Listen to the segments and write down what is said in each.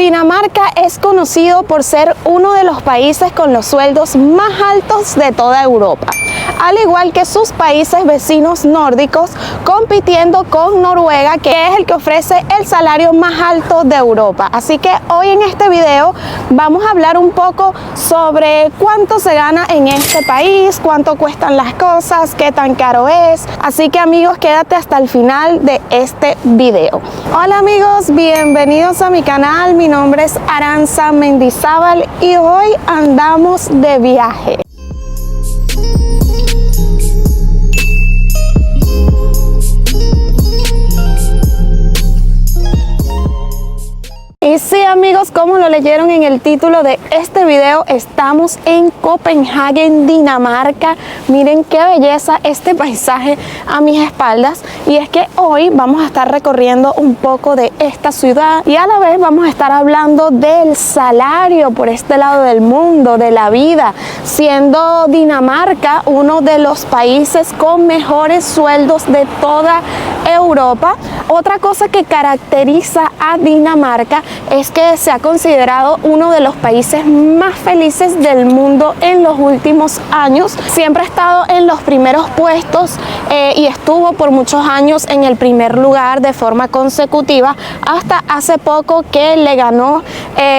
Dinamarca es conocido por ser uno de los países con los sueldos más altos de toda Europa, al igual que sus países vecinos nórdicos, compitiendo con Noruega, que es el que ofrece el salario más alto de Europa. Así que hoy en este video vamos a hablar un poco sobre cuánto se gana en este país, cuánto cuestan las cosas, qué tan caro es. Así que amigos, quédate hasta el final de este video. Hola amigos, bienvenidos a mi canal. Mi nombre es Aranza Mendizábal y hoy andamos de viaje. Y sí amigos, como lo leyeron en el título de este video, estamos en Copenhague, Dinamarca. Miren qué belleza este paisaje a mis espaldas. Y es que hoy vamos a estar recorriendo un poco de esta ciudad y a la vez vamos a estar hablando del salario por este lado del mundo, de la vida, siendo Dinamarca uno de los países con mejores sueldos de toda Europa. Otra cosa que caracteriza a Dinamarca es que se ha considerado uno de los países más felices del mundo en los últimos años. Siempre ha estado en los primeros puestos y estuvo por muchos años en el primer lugar de forma consecutiva, hasta hace poco que le ganó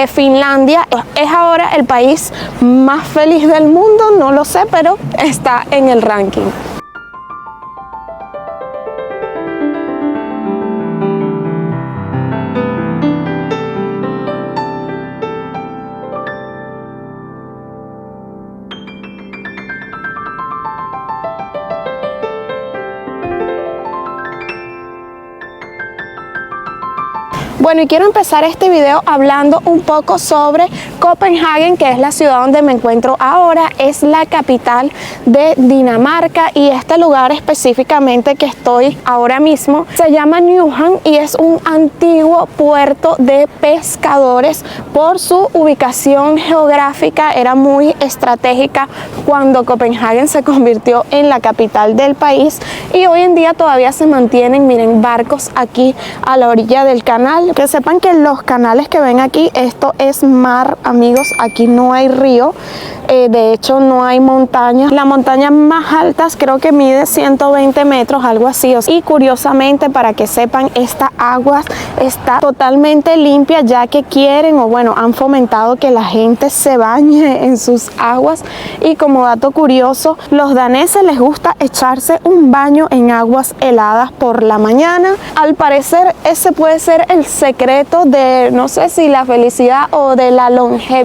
Finlandia. Es ahora el país más feliz del mundo, no lo sé, pero está en el ranking. Bueno, y quiero empezar este video hablando un poco sobre Copenhague, que es la ciudad donde me encuentro ahora. Es la capital de Dinamarca y este lugar específicamente que estoy ahora mismo se llama Nyhavn y es un antiguo puerto de pescadores. Por su ubicación geográfica era muy estratégica cuando Copenhague se convirtió en la capital del país, y hoy en día todavía se mantienen, miren, barcos aquí a la orilla del canal. Que sepan que los canales que ven aquí, esto es mar, amigos. Aquí no hay río, de hecho no hay montañas. La montaña más alta creo que mide 120 metros, algo así. Y curiosamente, para que sepan, esta agua está totalmente limpia, ya que quieren, o bueno, han fomentado que la gente se bañe en sus aguas. Y como dato curioso, los daneses les gusta echarse un baño en aguas heladas por la mañana. Al parecer ese puede ser el secreto de, no sé si la felicidad o de la longevidad,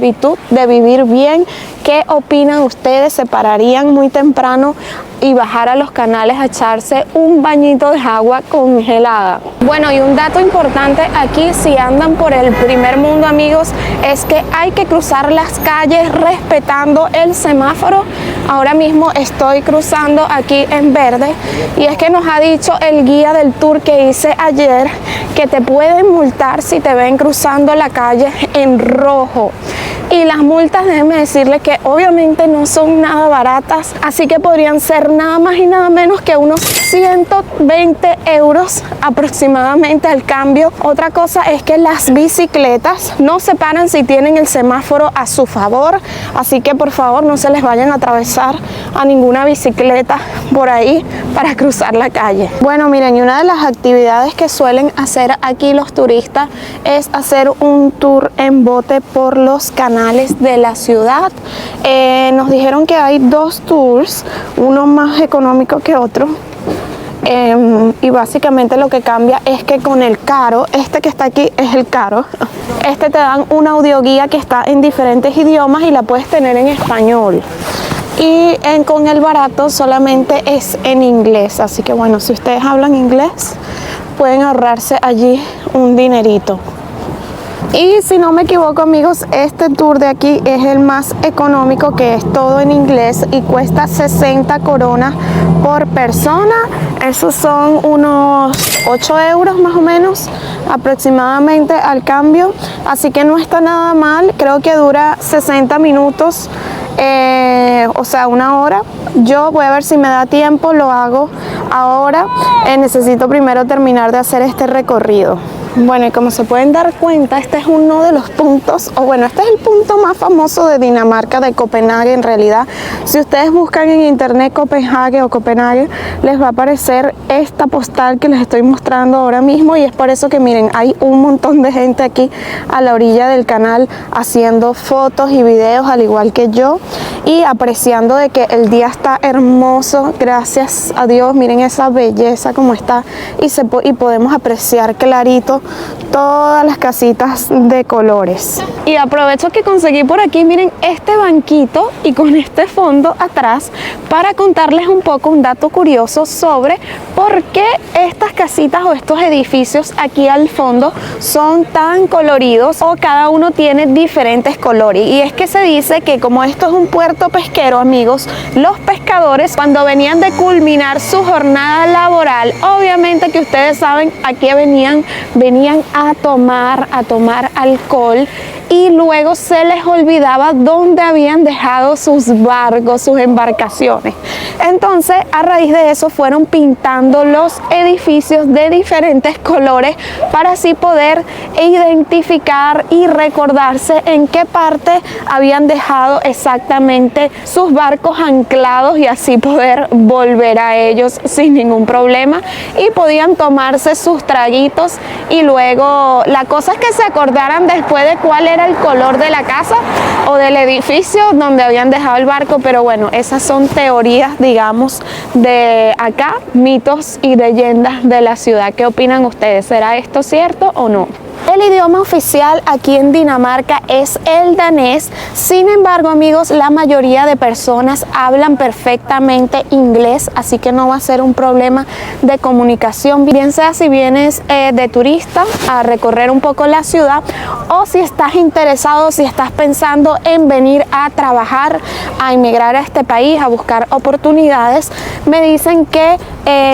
de vivir bien. ¿Qué opinan ustedes? ¿Se pararían muy temprano y bajar a los canales a echarse un bañito de agua congelada? Bueno, y un dato importante aquí, si andan por el primer mundo, amigos, es que hay que cruzar las calles respetando el semáforo. Ahora mismo estoy cruzando aquí en verde, y es que nos ha dicho el guía del tour que hice ayer que te pueden multar si te ven cruzando la calle en rojo. Y las multas, déjenme decirles que obviamente no son nada baratas, así que podrían ser nada más y nada menos que unos 120 euros aproximadamente al cambio. Otra cosa es que las bicicletas no se paran si tienen el semáforo a su favor, así que por favor no se les vayan a atravesar a ninguna bicicleta por ahí para cruzar la calle. Bueno, miren, y una de las actividades que suelen hacer aquí los turistas es hacer un tour en bote por los canales de la ciudad. Nos dijeron que hay dos tours, uno más económico que otro. Y básicamente lo que cambia es que con el caro, este que está aquí es el caro, este te dan una audioguía que está en diferentes idiomas y la puedes tener en español. Y con el barato solamente es en inglés, así que bueno, si ustedes hablan inglés pueden ahorrarse allí un dinerito. Y si no me equivoco, amigos, este tour de aquí es el más económico, que es todo en inglés y cuesta 60 coronas por persona. Esos son unos 8 euros más o menos aproximadamente al cambio, así que no está nada mal. Creo que dura 60 minutos, o sea, una hora. Yo voy a ver si me da tiempo, lo hago ahora. Necesito primero terminar de hacer este recorrido. Bueno, y como se pueden dar cuenta, este es uno de los puntos, o bueno, este es el punto más famoso de Dinamarca, de Copenhague en realidad. Si ustedes buscan en internet Copenhague o Copenhague, les va a aparecer esta postal que les estoy mostrando ahora mismo, y es por eso que miren, hay un montón de gente aquí a la orilla del canal haciendo fotos y videos al igual que yo y apreciando de que el día está hermoso, gracias a Dios. Miren esa belleza como está, y podemos apreciar clarito todas las casitas de colores. Y aprovecho que conseguí por aquí, miren, este banquito y con este fondo atrás para contarles un poco un dato curioso sobre por qué estas casitas o estos edificios aquí al fondo son tan coloridos, o cada uno tiene diferentes colores. Y es que se dice que como esto es un puerto pesquero, amigos, los pescadores cuando venían de culminar su jornada laboral, obviamente que ustedes saben a qué venían a tomar alcohol, y luego se les olvidaba dónde habían dejado sus barcos, sus embarcaciones. Entonces, a raíz de eso fueron pintando los edificios de diferentes colores para así poder identificar y recordarse en qué parte habían dejado exactamente sus barcos anclados, y así poder volver a ellos sin ningún problema, y podían tomarse sus traguitos, y luego la cosa es que se acordaran después de cuál era el color de la casa o del edificio donde habían dejado el barco. Pero bueno, esas son teorías, digamos, de acá, mitos y leyendas de la ciudad. ¿Qué opinan ustedes? ¿Será esto cierto o no? El idioma oficial aquí en Dinamarca es el danés. Sin embargo, amigos, la mayoría de personas hablan perfectamente inglés, así que no va a ser un problema de comunicación, bien sea si vienes de turista a recorrer un poco la ciudad, o si estás interesado, si estás pensando en venir a trabajar, a emigrar a este país, a buscar oportunidades. Me dicen que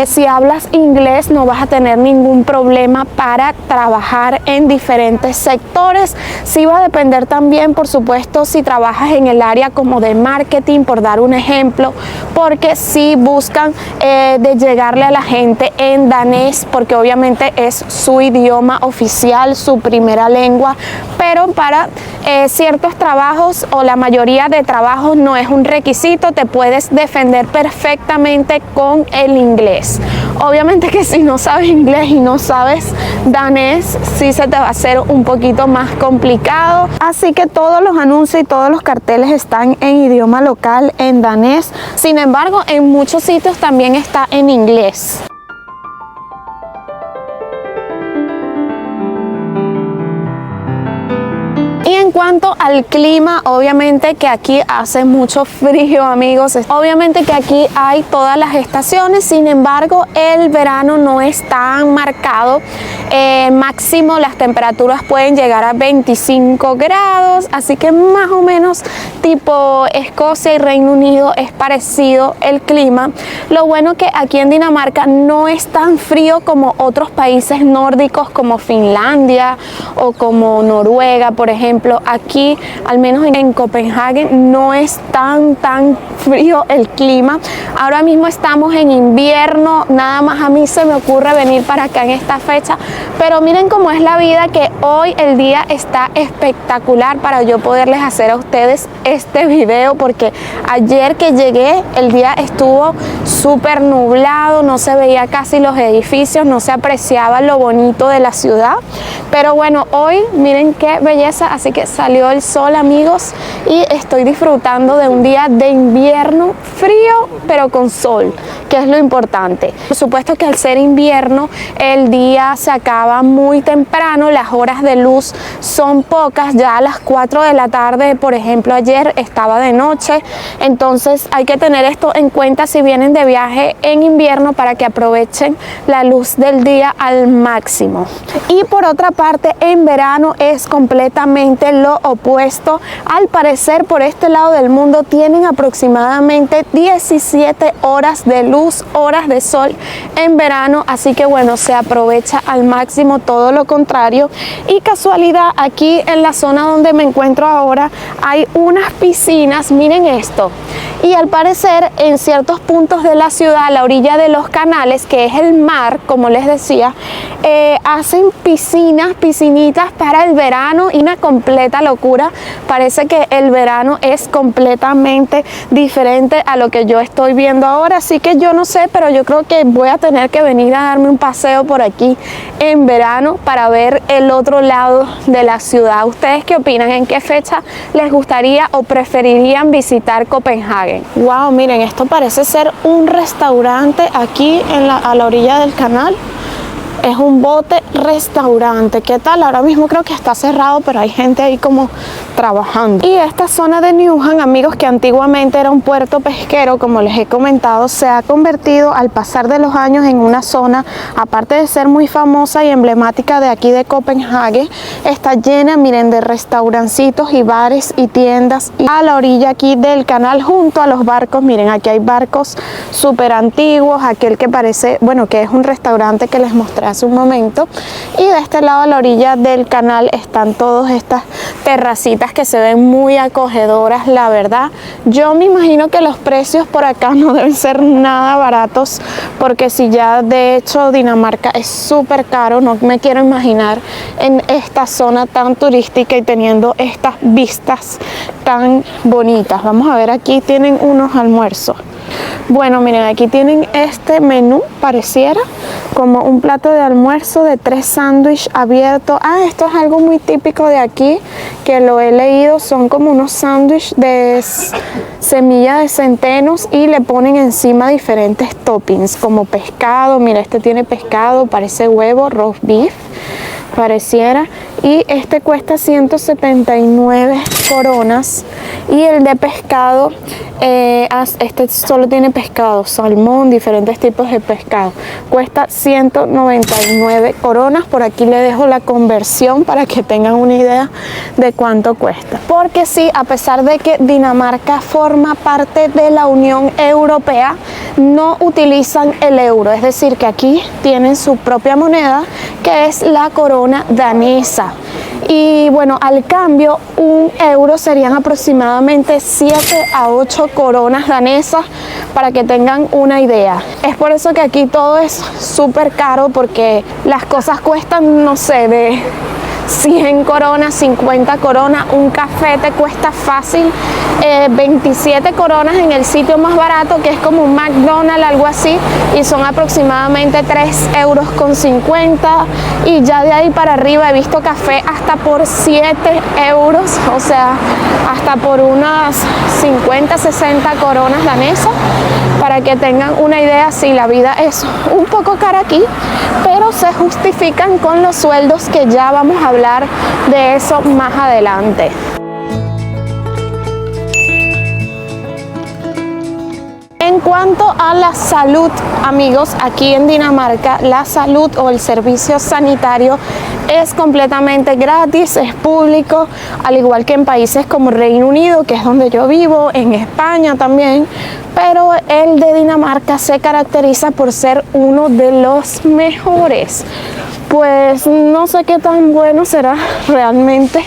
si hablas inglés no vas a tener ningún problema para trabajar en diferentes sectores. Sí va a depender también, por supuesto, si trabajas en el área como de marketing, por dar un ejemplo, porque sí buscan de llegarle a la gente en danés, porque obviamente es su idioma oficial, su primera lengua, pero para ciertos trabajos o la mayoría de trabajos no es un requisito, te puedes defender perfectamente con el inglés. Obviamente que si no sabes inglés y no sabes danés, sí se te va a hacer un poquito más complicado. Así que todos los anuncios y todos los carteles están en idioma local, en danés. Sin embargo, en muchos sitios también está en inglés. Y en cuanto al clima, obviamente que aquí hace mucho frío, amigos. Obviamente que aquí hay todas las estaciones, sin embargo el verano no es tan marcado. Máximo las temperaturas pueden llegar a 25 grados, así que más o menos tipo Escocia y Reino Unido es parecido el clima. Lo bueno que aquí en Dinamarca no es tan frío como otros países nórdicos como Finlandia o como Noruega, por ejemplo. Aquí, al menos en Copenhague, no es tan frío el clima. Ahora mismo estamos en invierno, nada más a mí se me ocurre venir para acá en esta fecha, pero miren cómo es la vida, que hoy el día está espectacular para yo poderles hacer a ustedes este video, porque ayer que llegué el día estuvo súper nublado, no se veía casi los edificios, no se apreciaba lo bonito de la ciudad. Pero bueno, hoy miren qué belleza, así que salió el sol, amigos, y estoy disfrutando de un día de invierno frío pero con sol, que es lo importante. Por supuesto que al ser invierno el día se acaba muy temprano, las horas de luz son pocas, ya a las 4 de la tarde, por ejemplo, ayer estaba de noche. Entonces hay que tener esto en cuenta si vienen de viaje en invierno, para que aprovechen la luz del día al máximo. Y por otra parte, en verano es completamente lo sentido opuesto. Al parecer, por este lado del mundo tienen aproximadamente 17 horas de luz, horas de sol en verano, así que bueno, se aprovecha al máximo, todo lo contrario. Y casualidad, aquí en la zona donde me encuentro ahora hay unas piscinas, miren esto, y al parecer en ciertos puntos de la ciudad, a la orilla de los canales, que es el mar, como les decía, hacen piscinitas para el verano, y una completa locura. Parece que el verano es completamente diferente a lo que yo estoy viendo ahora, así que yo no sé, pero yo creo que voy a tener que venir a darme un paseo por aquí en verano para ver el otro lado de la ciudad. ¿Ustedes qué opinan? ¿En qué fecha les gustaría o preferirían visitar Copenhague? Wow, miren, esto parece ser un restaurante aquí a la orilla del canal. Es un bote restaurante. ¿Qué tal? Ahora mismo creo que está cerrado, pero hay gente ahí como trabajando. Y esta zona de Nyhavn, amigos, que antiguamente era un puerto pesquero, como les he comentado, se ha convertido al pasar de los años en una zona, aparte de ser muy famosa y emblemática de aquí de Copenhague, está llena, miren, de restaurancitos y bares y tiendas. Y a la orilla aquí del canal, junto a los barcos, miren, aquí hay barcos súper antiguos, aquel que parece, bueno, que es un restaurante que les mostré hace un momento, y de este lado a la orilla del canal están todas estas terracitas que se ven muy acogedoras. La verdad, yo me imagino que los precios por acá no deben ser nada baratos, porque si ya de hecho Dinamarca es súper caro, no me quiero imaginar en esta zona tan turística y teniendo estas vistas tan bonitas. Vamos a ver, aquí tienen unos almuerzos. Bueno, miren, aquí tienen este menú, pareciera como un plato de almuerzo de 3 sándwiches abiertos. Esto es algo muy típico de aquí, que lo he leído, son como unos sándwiches de semilla de centenos y le ponen encima diferentes toppings, como pescado. Mira, este tiene pescado, parece huevo, roast beef, pareciera, y este cuesta 179 coronas, y el de pescado, este solo tiene pescado, salmón, diferentes tipos de pescado, cuesta 199 coronas. Por aquí le dejo la conversión para que tengan una idea de cuánto cuesta, porque sí, a pesar de que Dinamarca forma parte de la Unión Europea, no utilizan el euro, es decir, que aquí tienen su propia moneda, que es la corona danesa. Y bueno, al cambio, un euro serían aproximadamente 7 a 8 coronas danesas, para que tengan una idea. Es por eso que aquí todo es súper caro, porque las cosas cuestan, no sé, de 100 coronas, 50 coronas. Un café te cuesta fácil 27 coronas en el sitio más barato, que es como un McDonald's, algo así, y son aproximadamente 3,50 €, y ya de ahí para arriba he visto café hasta por 7 euros, o sea, hasta por unas 50, 60 coronas danesas, para que tengan una idea. Si la vida es un poco cara aquí, pero se justifican con los sueldos, que ya vamos a hablar de eso más adelante. En cuanto a la salud, amigos, aquí en Dinamarca la salud o el servicio sanitario es completamente gratis, es público, al igual que en países como Reino Unido, que es donde yo vivo, en España también, pero el de Dinamarca se caracteriza por ser uno de los mejores. Pues no sé qué tan bueno será realmente,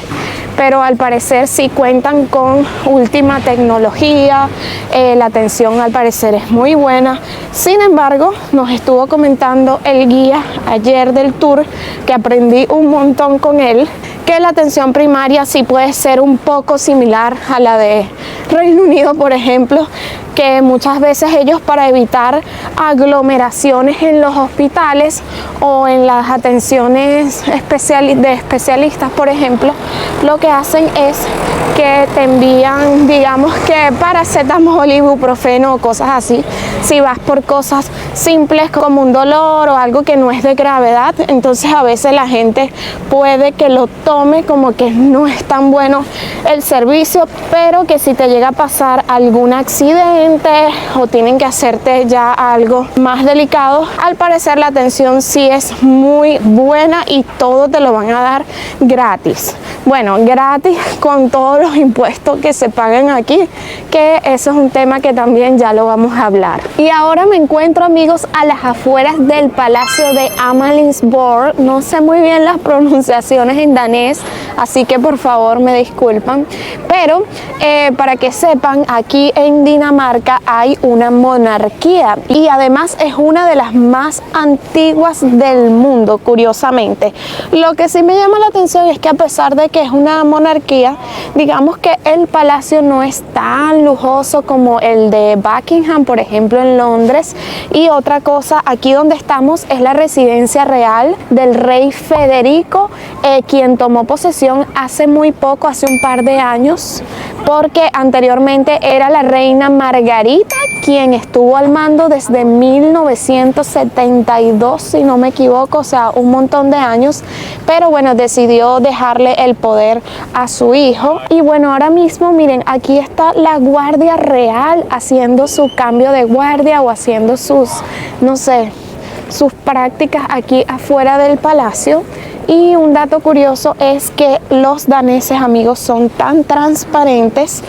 pero al parecer sí cuentan con última tecnología, la atención al parecer es muy buena. Sin embargo, nos estuvo comentando el guía ayer del tour, que aprendí un montón con él, que la atención primaria sí puede ser un poco similar a la de Reino Unido, por ejemplo, que muchas veces ellos, para evitar aglomeraciones en los hospitales o en las atenciones de especialistas, por ejemplo, lo que hacen es que te envían, digamos que paracetamol, ibuprofeno o cosas así, si vas por cosas simples como un dolor o algo que no es de gravedad, entonces a veces la gente puede que lo tome como que no es tan bueno el servicio, pero que si te llega a pasar algún accidente o tienen que hacerte ya algo más delicado, al parecer la atención sí es muy buena y todo te lo van a dar gratis. Bueno, gratis con todos los impuestos que se pagan aquí, que eso es un tema que también ya lo vamos a hablar. Y ahora me encuentro, amigos, a las afueras del Palacio de Amalingsborg. No sé muy bien las pronunciaciones en danés, así que por favor me disculpan, pero para que sepan, aquí en Dinamarca hay una monarquía y además es una de las más antiguas del mundo, curiosamente. Lo que sí me llama la atención es que a pesar de que es una monarquía, digamos que el palacio no es tan lujoso como el de Buckingham, por ejemplo, en Londres. Y otra cosa, aquí donde estamos es la residencia real del rey Federico, quien tomó posesión hace muy poco, hace un par de años, porque anteriormente era la reina Margarita, quien estuvo al mando desde 1972, si no me equivoco, o sea, un montón de años, pero bueno, decidió dejarle el poder a su hijo. Y bueno, ahora mismo, miren, aquí está la Guardia Real haciendo su cambio de guardia o haciendo sus, no sé, sus prácticas aquí afuera del palacio. Y un dato curioso es que los daneses, amigos, son tan transparentes,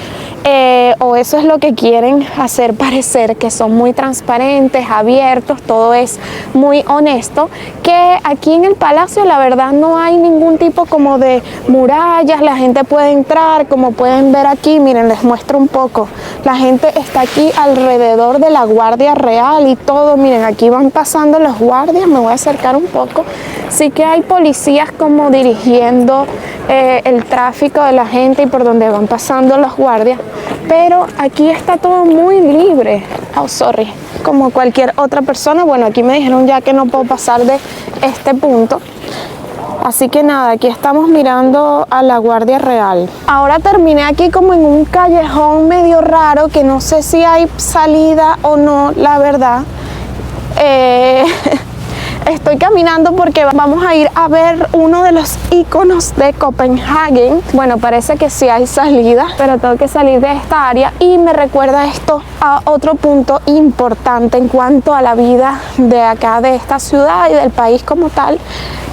o eso es lo que quieren hacer parecer, que son muy transparentes, abiertos, todo es muy honesto, que aquí en el palacio la verdad no hay ningún tipo como de murallas, la gente puede entrar, como pueden ver aquí, miren, les muestro un poco, la gente está aquí alrededor de la Guardia Real y todo, miren, aquí van pasando los guardias, me voy a acercar un poco, sí que hay policías como dirigiendo el tráfico de la gente y por donde van pasando los guardias, pero aquí está todo muy libre. Oh, sorry, como cualquier otra persona. Bueno, aquí me dijeron ya que no puedo pasar de este punto, así que nada, aquí estamos mirando a la Guardia Real. Ahora terminé aquí como en un callejón medio raro que no sé si hay salida o no, la verdad. Estoy caminando porque vamos a ir a ver uno de los iconos de Copenhague. Bueno, parece que sí hay salida, pero tengo que salir de esta área y me recuerda esto a otro punto importante en cuanto a la vida de acá, de esta ciudad y del país como tal,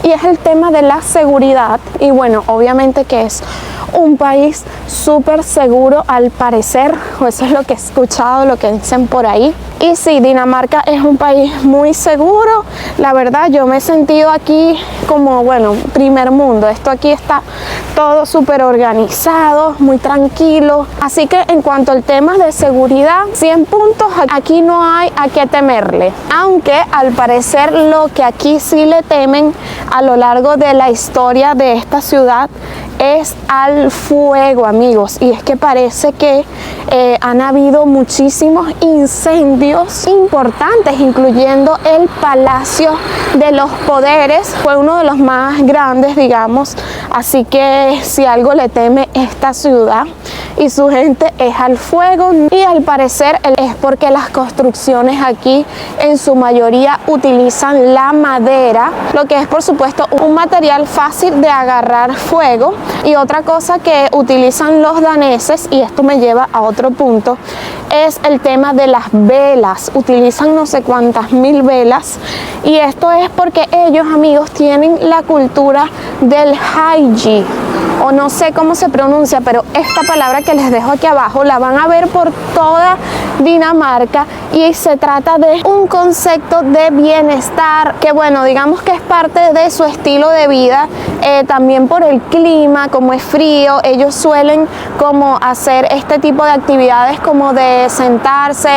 y es el tema de la seguridad. Y bueno, obviamente que es un país súper seguro al parecer, o eso es lo que he escuchado, lo que dicen por ahí. Y sí, Dinamarca es un país muy seguro. La verdad, yo me he sentido aquí como, bueno, primer mundo. Esto aquí está todo súper organizado, muy tranquilo. Así que en cuanto al tema de seguridad, 100 puntos, aquí no hay a qué temerle. Aunque al parecer lo que aquí sí le temen a lo largo de la historia de esta ciudad es al fuego, amigos, y es que parece que han habido muchísimos incendios importantes, incluyendo el Palacio de los Poderes, fue uno de los más grandes, digamos, así que si algo le teme esta ciudad y su gente es al fuego, y al parecer es porque las construcciones aquí en su mayoría utilizan la madera, lo que es por supuesto un material fácil de agarrar fuego. Y otra cosa que utilizan los daneses, y esto me lleva a otro punto, es el tema de las velas. Utilizan no sé cuántas mil velas, y esto es porque ellos, amigos, tienen la cultura del hygge, o no sé cómo se pronuncia, pero esta palabra que les dejo aquí abajo la van a ver por toda Dinamarca, y se trata de un concepto de bienestar que, bueno, digamos que es parte de su estilo de vida, también por el clima, como es frío, ellos suelen como hacer este tipo de actividades como de sentarse,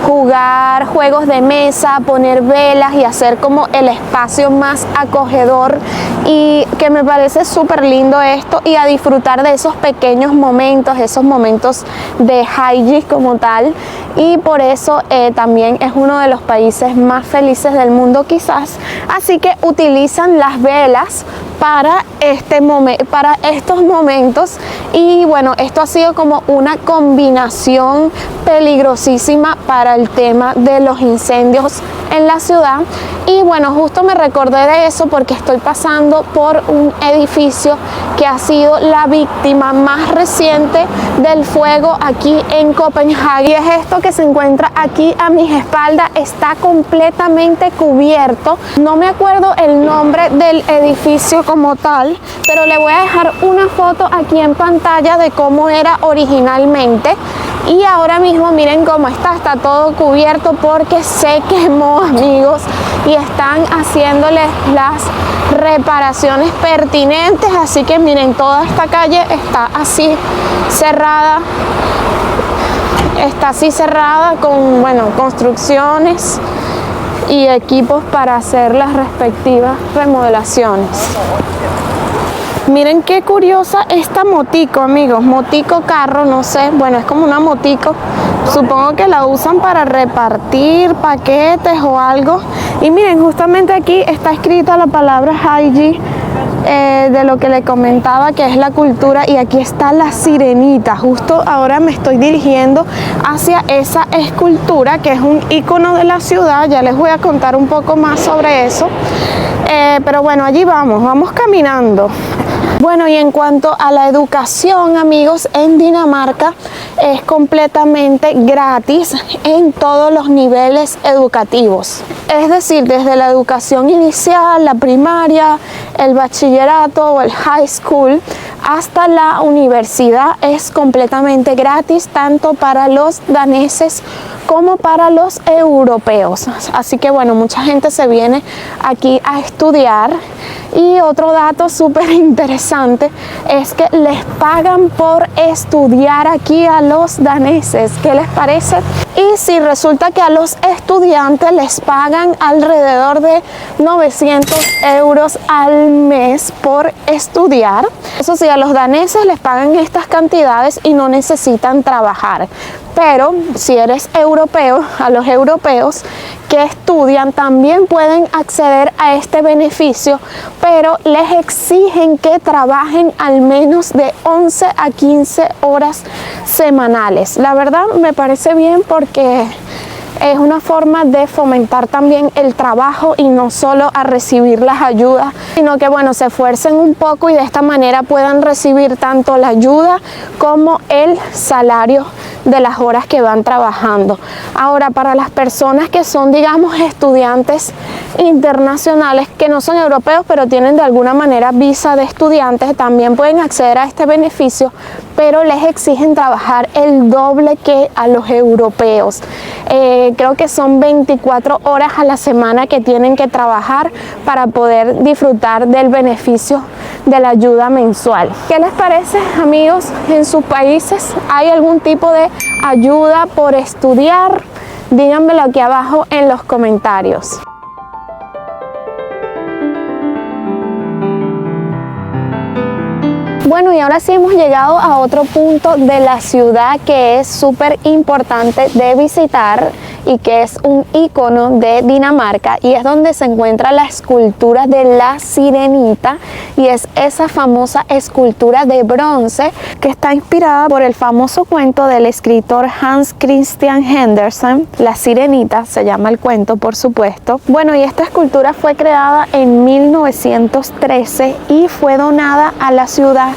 jugar juegos de mesa, poner velas y hacer como el espacio más acogedor, y que me parece súper lindo esto, y a disfrutar de esos pequeños momentos, esos momentos de hygge como tal, y por eso también es uno de los países más felices del mundo quizás, así que utilizan las velas para para para estos momentos. Y bueno, esto ha sido como una combinación peligrosísima para el tema de los incendios en la ciudad. Y bueno, justo me recordé de eso porque estoy pasando por un edificio que ha sido la víctima más reciente del fuego aquí en Copenhague. Y es esto que se encuentra aquí a mis espaldas, está completamente cubierto. No me acuerdo el nombre del edificio como tal, pero le voy a dejar una foto aquí en pantalla de cómo era originalmente. Y ahora mismo miren cómo está todo cubierto porque se quemó, amigos, y están haciéndole las reparaciones pertinentes. Así que miren, toda esta calle está así cerrada, con, bueno, construcciones y equipos para hacer las respectivas remodelaciones. Miren qué curiosa esta motico, amigos, motico carro, no sé, bueno, es como una motico, supongo que la usan para repartir paquetes o algo. Y miren, justamente aquí está escrita la palabra Haiji, de lo que le comentaba, que es la cultura, y aquí está la sirenita. Justo ahora me estoy dirigiendo hacia esa escultura que es un icono de la ciudad. Ya les voy a contar un poco más sobre eso, pero bueno, allí vamos caminando. Bueno, y en cuanto a la educación, amigos, en Dinamarca es completamente gratis en todos los niveles educativos. Es decir, desde la educación inicial, la primaria, el bachillerato o el high school, hasta la universidad es completamente gratis, tanto para los daneses como para los europeos. Así que bueno, mucha gente se viene aquí a estudiar. Y otro dato súper interesante es que les pagan por estudiar aquí a los daneses. ¿Qué les parece? Y si resulta que a los estudiantes les pagan alrededor de 900 euros al mes por estudiar. Eso sí, a los daneses les pagan estas cantidades y no necesitan trabajar. Pero si eres europeo, a los europeos que estudian también pueden acceder a este beneficio, pero les exigen que trabajen al menos de 11 a 15 horas semanales. La verdad me parece bien porque es una forma de fomentar también el trabajo y no solo a recibir las ayudas, sino que bueno, se esfuercen un poco y de esta manera puedan recibir tanto la ayuda como el salario de las horas que van trabajando. Ahora, para las personas que son, digamos, estudiantes internacionales, que no son europeos, pero tienen de alguna manera visa de estudiantes, también pueden acceder a este beneficio, pero les exigen trabajar el doble que a los europeos. Creo que son 24 horas a la semana que tienen que trabajar para poder disfrutar del beneficio de la ayuda mensual. ¿Qué les parece, amigos? ¿En sus países hay algún tipo de ayuda por estudiar? Díganmelo aquí abajo en los comentarios. Bueno, y ahora sí hemos llegado a otro punto de la ciudad que es súper importante de visitar y que es un icono de Dinamarca, y es donde se encuentra la escultura de la Sirenita, y es esa famosa escultura de bronce que está inspirada por el famoso cuento del escritor Hans Christian Andersen. La Sirenita se llama el cuento, por supuesto. Bueno, y esta escultura fue creada en 1913 y fue donada a la ciudad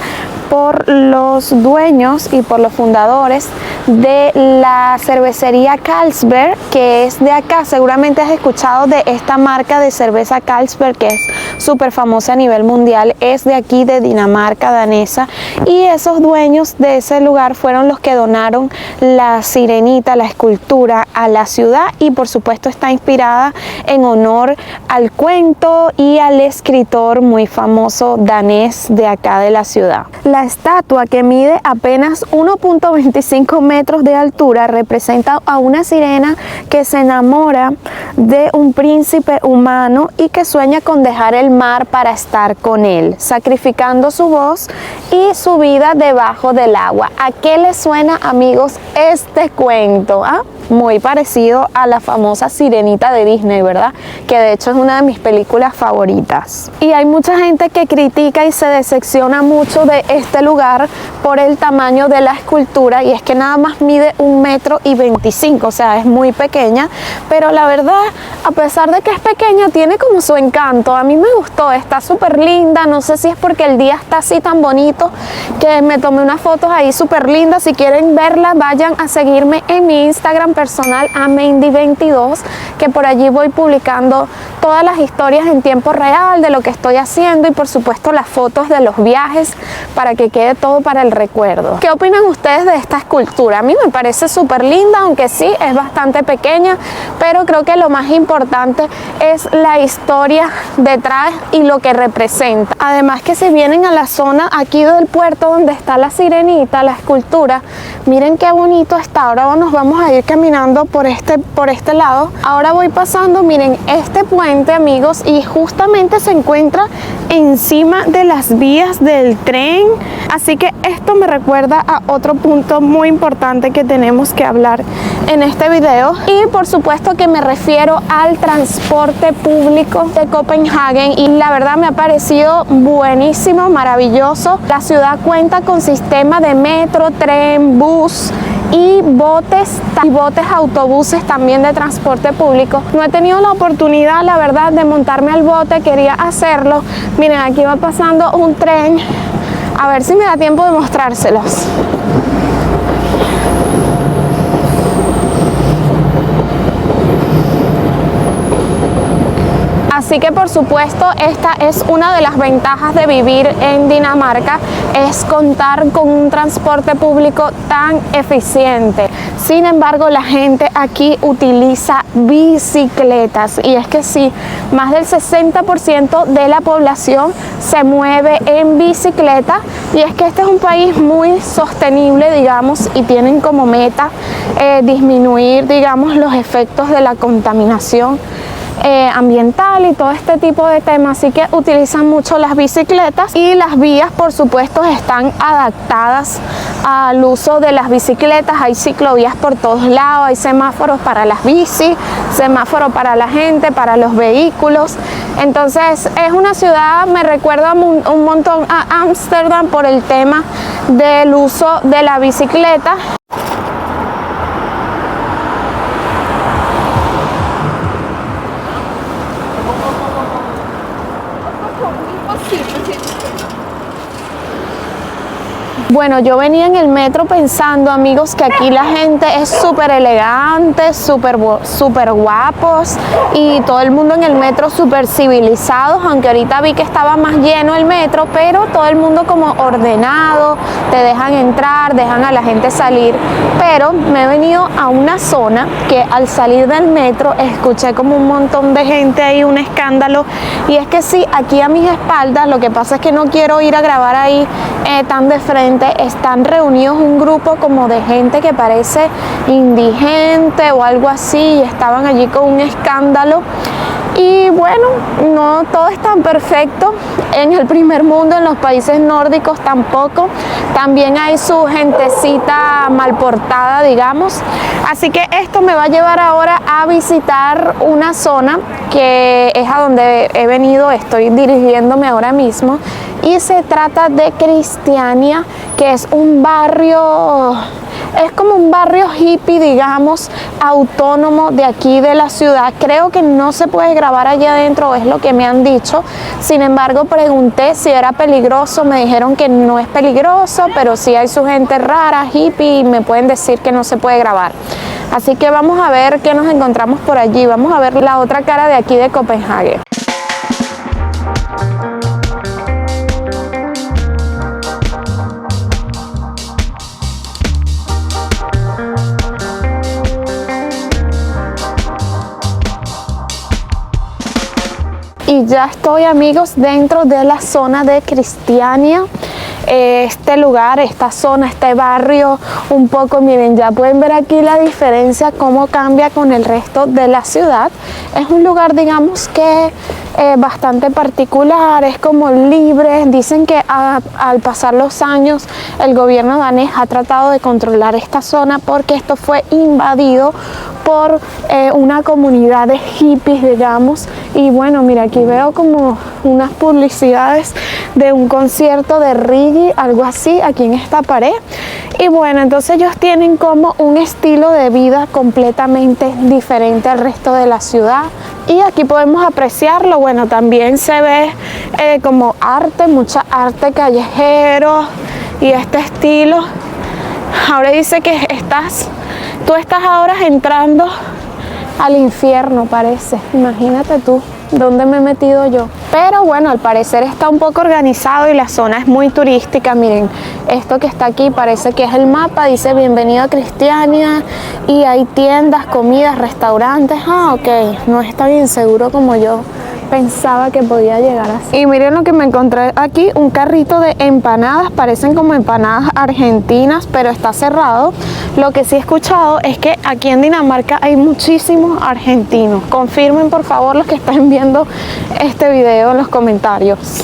por los dueños y por los fundadores de la cervecería Carlsberg, que es de acá. Seguramente has escuchado de esta marca de cerveza Carlsberg, que es súper famosa a nivel mundial, es de aquí, de Dinamarca, danesa, y esos dueños de ese lugar fueron los que donaron la Sirenita, la escultura, a la ciudad, y por supuesto está inspirada en honor al cuento y al escritor muy famoso danés de acá de la ciudad. La estatua, que mide apenas 1.25 metros de altura, representa a una sirena que se enamora de un príncipe humano y que sueña con dejar el mar para estar con él, sacrificando su voz y su vida debajo del agua. ¿A qué les suena, amigos, este cuento? muy parecido a la famosa Sirenita de Disney, ¿verdad? Que de hecho es una de mis películas favoritas. Y hay mucha gente que critica y se decepciona mucho de este lugar por el tamaño de la escultura, y es que nada más mide 1,25 m, o sea, es muy pequeña, pero la verdad, a pesar de que es pequeña, tiene como su encanto. A mí me gustó, está súper linda. No sé si es porque el día está así tan bonito que me tomé unas fotos ahí súper lindas. Si quieren verla, vayan a seguirme en mi Instagram personal, amendi22, que por allí voy publicando todas las historias en tiempo real de lo que estoy haciendo y por supuesto las fotos de los viajes para que quede todo para el recuerdo. ¿Qué opinan ustedes de esta escultura? A mí me parece súper linda, aunque sí es bastante pequeña, pero creo que lo más importante es la historia detrás y lo que representa. Además que si vienen a la zona aquí del puerto donde está la sirenita, la escultura, miren qué bonito está. Ahora nos vamos a ir caminando por este lado. Ahora voy pasando, miren, este puente, amigos, y justamente se encuentra encima de las vías del tren. Así que esto me recuerda a otro punto muy importante que tenemos que hablar en este video, y por supuesto que me refiero al transporte público de Copenhague, y la verdad me ha parecido buenísimo, maravilloso. La ciudad cuenta con sistema de metro, tren, bus y botes, autobuses también de transporte público. No he tenido la oportunidad, la verdad, de montarme al bote, quería hacerlo. Miren, aquí va pasando un tren, a ver si me da tiempo de mostrárselos. Así que por supuesto esta es una de las ventajas de vivir en Dinamarca, es contar con un transporte público tan eficiente. Sin embargo, la gente aquí utiliza bicicletas, y es que sí, más del 60% de la población se mueve en bicicleta, y es que este es un país muy sostenible, digamos, y tienen como meta disminuir, digamos, los efectos de la contaminación ambiental y todo este tipo de temas. Así que utilizan mucho las bicicletas, y las vías por supuesto están adaptadas al uso de las bicicletas. Hay ciclovías por todos lados, hay semáforos para las bici, semáforos para la gente, para los vehículos. Entonces es una ciudad, me recuerda un montón a Ámsterdam por el tema del uso de la bicicleta. Bueno, yo venía en el metro pensando, amigos, que aquí la gente es súper elegante, súper guapos, y todo el mundo en el metro súper civilizados, aunque ahorita vi que estaba más lleno el metro, pero todo el mundo como ordenado, te dejan entrar, dejan a la gente salir. Pero me he venido a una zona que al salir del metro escuché como un montón de gente ahí, un escándalo, y es que sí, aquí a mis espaldas, lo que pasa es que no quiero ir a grabar ahí tan de frente, están reunidos un grupo como de gente que parece indigente o algo así, y estaban allí con un escándalo. Y bueno, no todo es tan perfecto en el primer mundo, en los países nórdicos tampoco. También hay su gentecita mal portada, digamos. Así que esto me va a llevar ahora a visitar una zona que es a donde he venido, estoy dirigiéndome ahora mismo. Y se trata de Christiania, que es un barrio, es como un barrio hippie, digamos, autónomo de aquí de la ciudad. Creo que no se puede grabar allá adentro, es lo que me han dicho. Sin embargo, pregunté si era peligroso, me dijeron que no es peligroso, pero sí hay su gente rara, hippie, y me pueden decir que no se puede grabar. Así que vamos a ver qué nos encontramos por allí. Vamos a ver la otra cara de aquí de Copenhague. Y ya estoy, amigos, dentro de la zona de Christiania. Este lugar, esta zona, este barrio, un poco, miren, ya pueden ver aquí la diferencia, cómo cambia con el resto de la ciudad. Es un lugar, digamos, que bastante particular, es como libre. Dicen que al pasar los años el gobierno danés ha tratado de controlar esta zona porque esto fue invadido por una comunidad de hippies, digamos. Y bueno, mira, aquí veo como unas publicidades de un concierto de reggae, algo así, aquí en esta pared. Y bueno, entonces ellos tienen como un estilo de vida completamente diferente al resto de la ciudad. Y aquí podemos apreciarlo. Bueno, también se ve como arte, mucha arte callejero y este estilo. Ahora dice que tú estás ahora entrando al infierno, parece. Imagínate tú, ¿dónde me he metido yo? Pero bueno, al parecer está un poco organizado y la zona es muy turística. Miren, esto que está aquí parece que es el mapa, dice bienvenido a Cristiania, y hay tiendas, comidas, restaurantes. Ah, ok, no está bien seguro como yo pensaba que podía llegar así. Y miren lo que me encontré aquí, un carrito de empanadas, parecen como empanadas argentinas, pero está cerrado. Lo que sí he escuchado es que aquí en Dinamarca hay muchísimos argentinos. Confirmen por favor los que están viendo este video en los comentarios.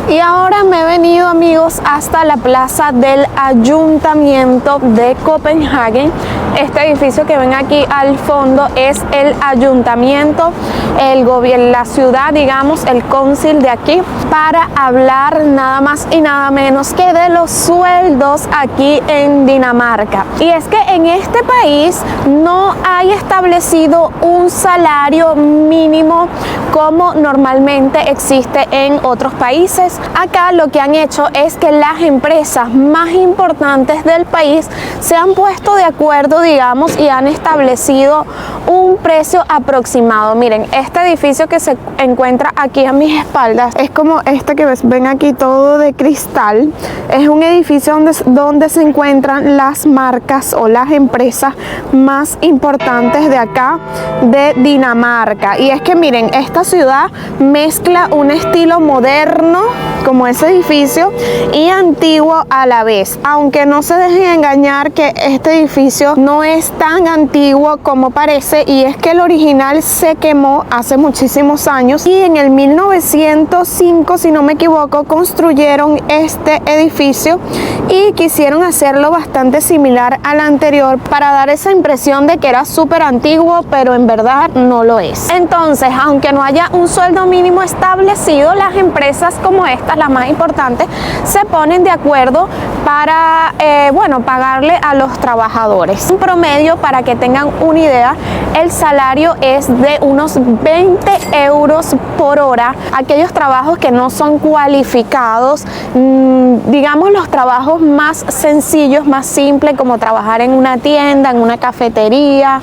Y ahora me he venido, amigos, hasta la plaza del Ayuntamiento de Copenhague. Este edificio que ven aquí al fondo es el ayuntamiento, el gobierno, la ciudad, digamos, el council de aquí, para hablar nada más y nada menos que de los sueldos aquí en Dinamarca. Y es que en este país no hay establecido un salario mínimo como normalmente existe en otros países. Acá lo que han hecho es que las empresas más importantes del país se han puesto de acuerdo, digamos, y han establecido un precio aproximado. Miren, este edificio que se encuentra aquí a mis espaldas es como este que ven aquí, todo de cristal. Es un edificio donde se encuentran las marcas o las empresas más importantes de acá de Dinamarca. Y es que miren, esta ciudad mezcla un estilo moderno como ese edificio y antiguo a la vez, aunque no se dejen engañar que este edificio no es tan antiguo como parece, y es que el original se quemó hace muchísimos años y en el 1905, si no me equivoco, construyeron este edificio y quisieron hacerlo bastante similar al anterior para dar esa impresión de que era súper antiguo, pero en verdad no lo es. Entonces, aunque no haya un sueldo mínimo establecido, las empresas como estas, las más importantes, se ponen de acuerdo para bueno, pagarle a los trabajadores. En promedio, para que tengan una idea, el salario es de unos 20 euros por hora. Aquellos trabajos que no son cualificados, digamos los trabajos más sencillos, más simples, como trabajar en una tienda, en una cafetería,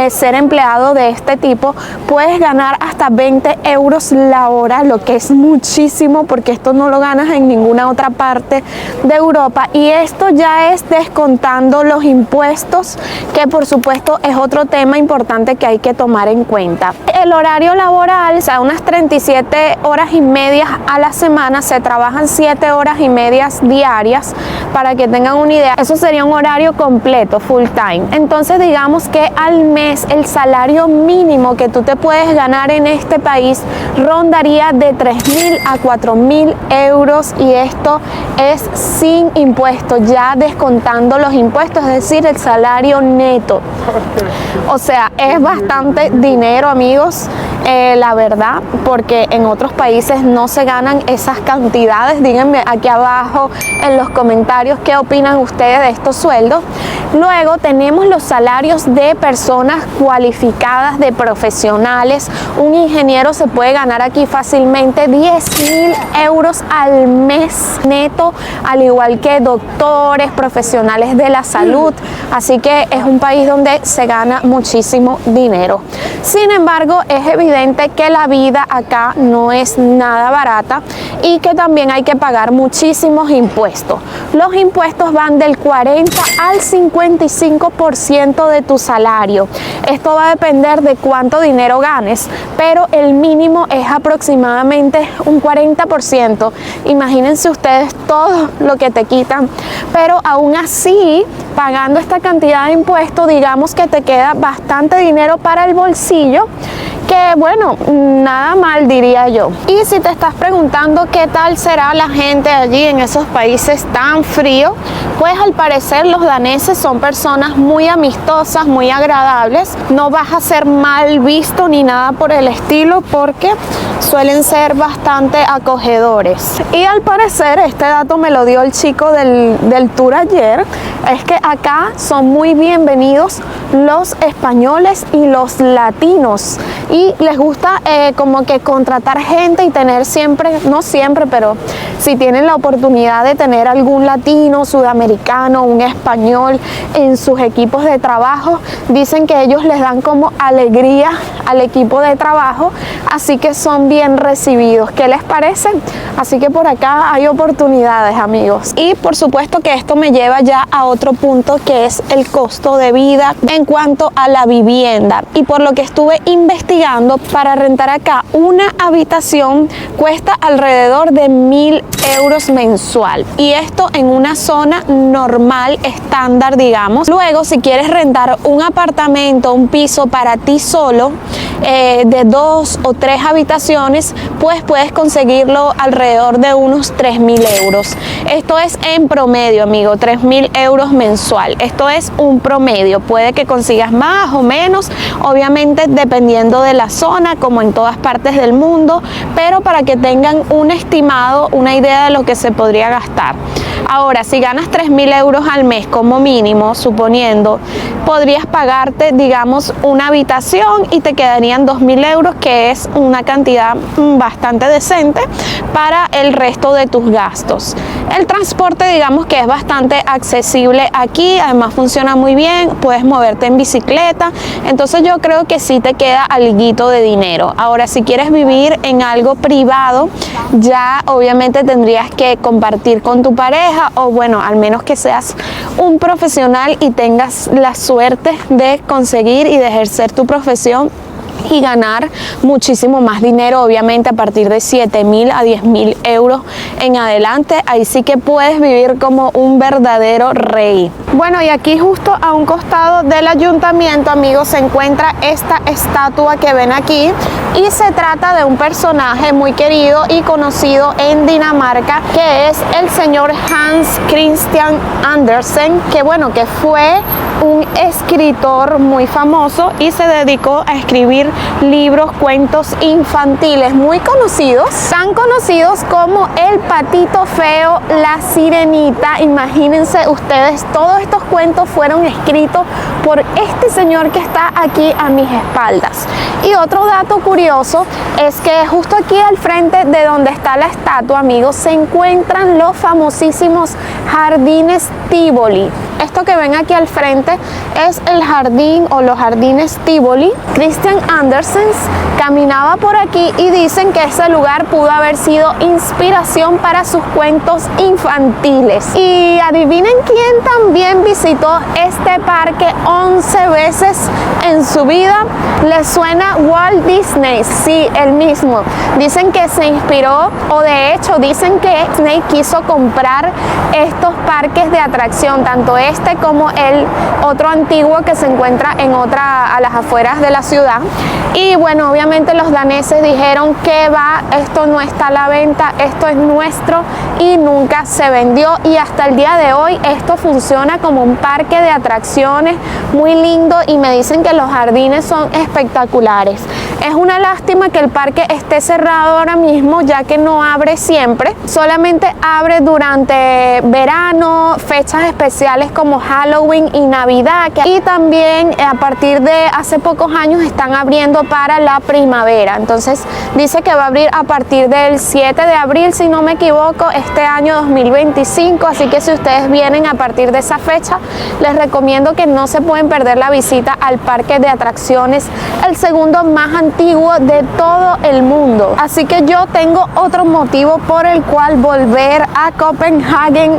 ser empleado de este tipo, puedes ganar hasta 20 euros la hora, lo que es muchísimo porque esto no lo ganas en ninguna otra parte de Europa. Y esto ya es descontando los impuestos, que por supuesto es otro tema importante que hay que tomar en cuenta. El horario laboral, o sea, unas 37 horas y medias a la semana, se trabajan 7 horas y medias diarias, para que tengan una idea. Eso sería un horario completo, full time. Entonces digamos que al mes el salario mínimo que tú te puedes ganar en este país rondaría de 3.000 a 4.000 euros, y esto es sin impuestos, ya descontando los impuestos, es decir, el salario neto. O sea, es bastante dinero, amigos, la verdad, porque en otros países no se ganan esas cantidades. Díganme aquí abajo en los comentarios qué opinan ustedes de estos sueldos. Luego tenemos los salarios de personas cualificadas, de profesionales. Un ingeniero se puede ganar aquí fácilmente 10.000 euros al mes neto, al igual que doctores, profesionales de la salud. Así que es un país donde se gana muchísimo dinero. Sin embargo, es evidente evidente que la vida acá no es nada barata y que también hay que pagar muchísimos impuestos. Los impuestos van del 40 al 55% de tu salario. Esto va a depender de cuánto dinero ganes, pero el mínimo es aproximadamente un 40%. Imagínense ustedes todo lo que te quitan, pero aún así, pagando esta cantidad de impuestos, digamos que te queda bastante dinero para el bolsillo, que bueno, nada mal diría yo. Y si te estás preguntando qué tal será la gente allí en esos países tan fríos, pues al parecer los daneses son personas muy amistosas, muy agradables. No vas a ser mal visto ni nada por el estilo, porque suelen ser bastante acogedores. Y al parecer, este dato me lo dio el chico del tour ayer, es que acá son muy bienvenidos los españoles y los latinos, y les gusta como que contratar gente y tener siempre, no siempre, pero si tienen la oportunidad de tener algún latino, sudamericano, un español en sus equipos de trabajo, dicen que ellos les dan como alegría al equipo de trabajo, así que son bien recibidos. ¿Qué les parece? Así que por acá hay oportunidades, amigos. Y por supuesto que esto me lleva ya a otro punto, que es el costo de vida en cuanto a la vivienda. Y por lo que estuve investigando, para rentar acá una habitación cuesta alrededor de 1.000 euros mensual, y esto en una zona normal, estándar, digamos. Luego, si quieres rentar un apartamento, un piso para ti solo, de 2 o 3 habitaciones, pues puedes conseguirlo alrededor de unos 3.000 euros. Esto es en promedio, amigo, 3.000 euros mensual. Esto es un promedio, puede que consigas más o menos, obviamente dependiendo de la zona, como en todas partes del mundo, pero para que tengan un estimado, una idea de lo que se podría gastar. Ahora, si ganas 3.000 euros al mes como mínimo, suponiendo, podrías pagarte, digamos, una habitación y te quedarían 2.000 euros, que es una cantidad bastante decente para el resto de tus gastos. El transporte, digamos que es bastante accesible aquí, además funciona muy bien, puedes moverte en bicicleta, entonces yo creo que sí te queda alguito de dinero. Ahora, si quieres vivir en algo privado, ya obviamente tendrías que compartir con tu pareja, o bueno, al menos que seas un profesional y tengas la suerte de conseguir y de ejercer tu profesión y ganar muchísimo más dinero, obviamente a partir de 7.000 a 10.000 euros en adelante. Ahí sí que puedes vivir como un verdadero rey. Bueno, y aquí justo a un costado del ayuntamiento, amigos, se encuentra esta estatua que ven aquí, y se trata de un personaje muy querido y conocido en Dinamarca, que es el señor Hans Christian Andersen, que bueno, que fue un escritor muy famoso y se dedicó a escribir libros, cuentos infantiles muy conocidos, tan conocidos como El Patito Feo, La Sirenita. Imagínense ustedes, todos estos cuentos fueron escritos por este señor que está aquí a mis espaldas. Y otro dato curioso es que justo aquí al frente de donde está la estatua, amigos, se encuentran los famosísimos jardines Tivoli. Esto que ven aquí al frente es el jardín o los jardines Tivoli. Christian Andersen caminaba por aquí y dicen que ese lugar pudo haber sido inspiración para sus cuentos infantiles. Y adivinen quién también visitó este parque 11 veces en su vida. ¿Les suena Walt Disney? Sí, el mismo. Dicen que se inspiró, o de hecho dicen que Disney quiso comprar estos parques de atracción, tanto este como el otro antiguo que se encuentra en a las afueras de la ciudad. Y bueno, obviamente los daneses dijeron que va, esto no está a la venta, esto es nuestro, y nunca se vendió, y hasta el día de hoy esto funciona como un parque de atracciones muy lindo, y me dicen que los jardines son espectaculares. Es una lástima que el parque esté cerrado ahora mismo, ya que no abre siempre, solamente abre durante verano, fechas especiales como Halloween y Navidad, y también a partir de hace pocos años están abriendo para la primavera. Entonces dice que va a abrir a partir del 7 de abril, si no me equivoco, este año 2025, así que si ustedes vienen a partir de esa fecha, les recomiendo que no se pueden perder la visita al parque de atracciones, el segundo más antiguo antiguo de todo el mundo. Así que yo tengo otro motivo por el cual volver a Copenhague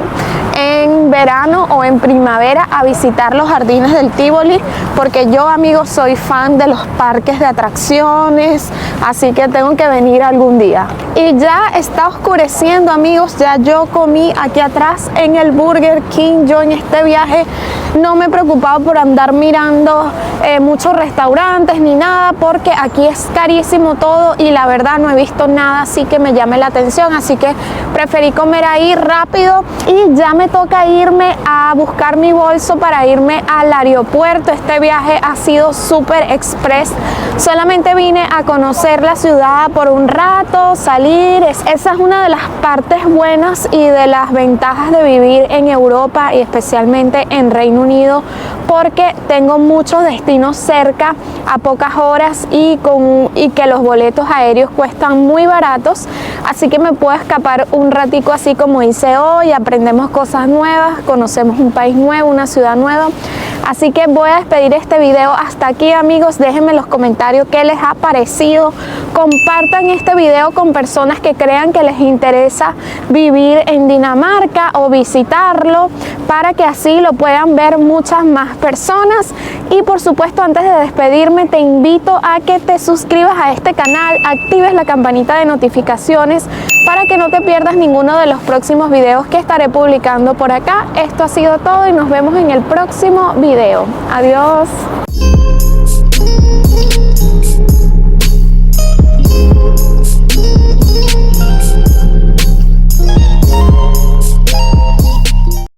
en verano o en primavera a visitar los jardines del Tivoli, porque yo, amigos, soy fan de los parques de atracciones, así que tengo que venir algún día. Y ya está oscureciendo, amigos, ya yo comí aquí atrás en el Burger King. Yo en este viaje no me he preocupado por andar mirando muchos restaurantes ni nada, porque aquí es carísimo todo y la verdad no he visto nada así que me llame la atención, así que preferí comer ahí rápido y ya me toca irme a buscar mi bolso para irme al aeropuerto. Este viaje ha sido súper express, solamente vine a conocer la ciudad por un rato, salir. Esa es una de las partes buenas y de las ventajas de vivir en Europa y especialmente en Reino Unido, porque tengo muchos destinos cerca a pocas horas y que los boletos aéreos cuestan muy baratos, así que me puedo escapar un ratico así como hice hoy. Aprendemos cosas nuevas, conocemos un país nuevo, una ciudad nueva. Así que voy a despedir este video hasta aquí, amigos. Déjenme en los comentarios qué les ha parecido. Compartan este video con personas que crean que les interesa vivir en Dinamarca o visitarlo, para que así lo puedan ver muchas más personas. Y por supuesto, antes de despedirme, te invito a que te suscribas a este canal, actives la campanita de notificaciones para que no te pierdas ninguno de los próximos videos que estaré publicando por acá. Esto ha sido todo y nos vemos en el próximo video. Adiós.